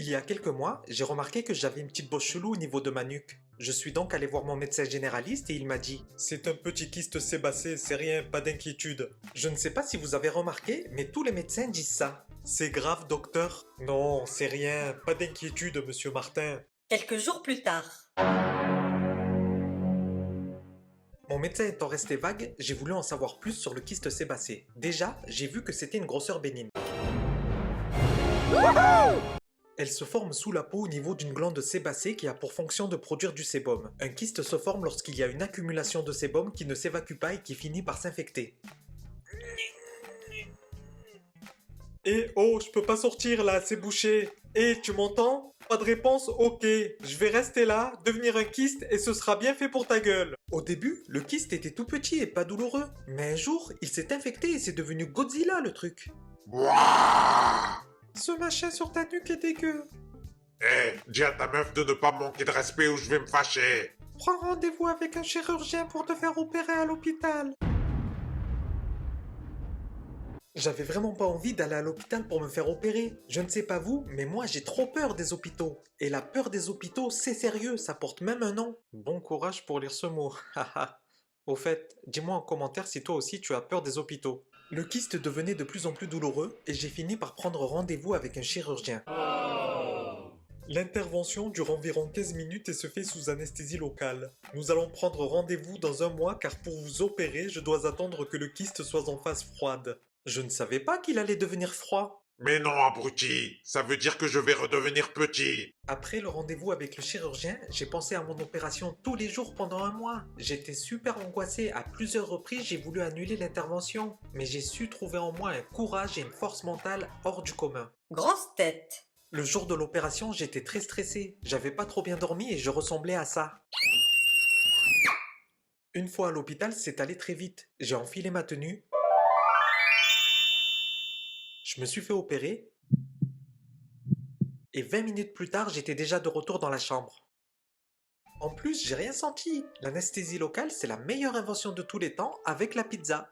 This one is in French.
Il y a quelques mois, j'ai remarqué que j'avais une petite bosse chelou au niveau de ma nuque. Je suis donc allé voir mon médecin généraliste et il m'a dit: C'est un petit kyste sébacé, c'est rien, pas d'inquiétude. Je ne sais pas si vous avez remarqué, mais tous les médecins disent ça. C'est grave, docteur? Non, c'est rien, pas d'inquiétude, monsieur Martin. Quelques jours plus tard. Mon médecin étant resté vague, j'ai voulu en savoir plus sur le kyste sébacé. Déjà, j'ai vu que c'était une grosseur bénigne. Elle se forme sous la peau au niveau d'une glande sébacée qui a pour fonction de produire du sébum. Un kyste se forme lorsqu'il y a une accumulation de sébum qui ne s'évacue pas et qui finit par s'infecter. Eh oh, je peux pas sortir là, c'est bouché. Eh, tu m'entends? Pas de réponse? Ok, je vais rester là, devenir un kyste et ce sera bien fait pour ta gueule. Au début, le kyste était tout petit et pas douloureux. Mais un jour, il s'est infecté et c'est devenu Godzilla le truc. Ce machin sur ta nuque est dégueu. Dis à ta meuf de ne pas me manquer de respect ou je vais me fâcher. Prends rendez-vous avec un chirurgien pour te faire opérer à l'hôpital. J'avais vraiment pas envie d'aller à l'hôpital pour me faire opérer. Je ne sais pas vous, mais moi j'ai trop peur des hôpitaux. Et la peur des hôpitaux, c'est sérieux, ça porte même un nom. Bon courage pour lire ce mot. Haha. Au fait, dis-moi en commentaire si toi aussi tu as peur des hôpitaux. Le kyste devenait de plus en plus douloureux et j'ai fini par prendre rendez-vous avec un chirurgien. L'intervention dure environ 15 minutes et se fait sous anesthésie locale. Nous allons prendre rendez-vous dans un mois car pour vous opérer, je dois attendre que le kyste soit en phase froide. Je ne savais pas qu'il allait devenir froid. Mais non, abruti, ça veut dire que je vais redevenir petit. Après le rendez-vous avec le chirurgien, j'ai pensé à mon opération tous les jours pendant un mois. J'étais super angoissé, à plusieurs reprises j'ai voulu annuler l'intervention. Mais j'ai su trouver en moi un courage et une force mentale hors du commun. Grosse tête. Le jour de l'opération, j'étais très stressé. J'avais pas trop bien dormi et je ressemblais à ça. Une fois à l'hôpital, c'est allé très vite. J'ai enfilé ma tenue. Je me suis fait opérer. Et 20 minutes plus tard, j'étais déjà de retour dans la chambre. En plus, j'ai rien senti. L'anesthésie locale, c'est la meilleure invention de tous les temps avec la pizza.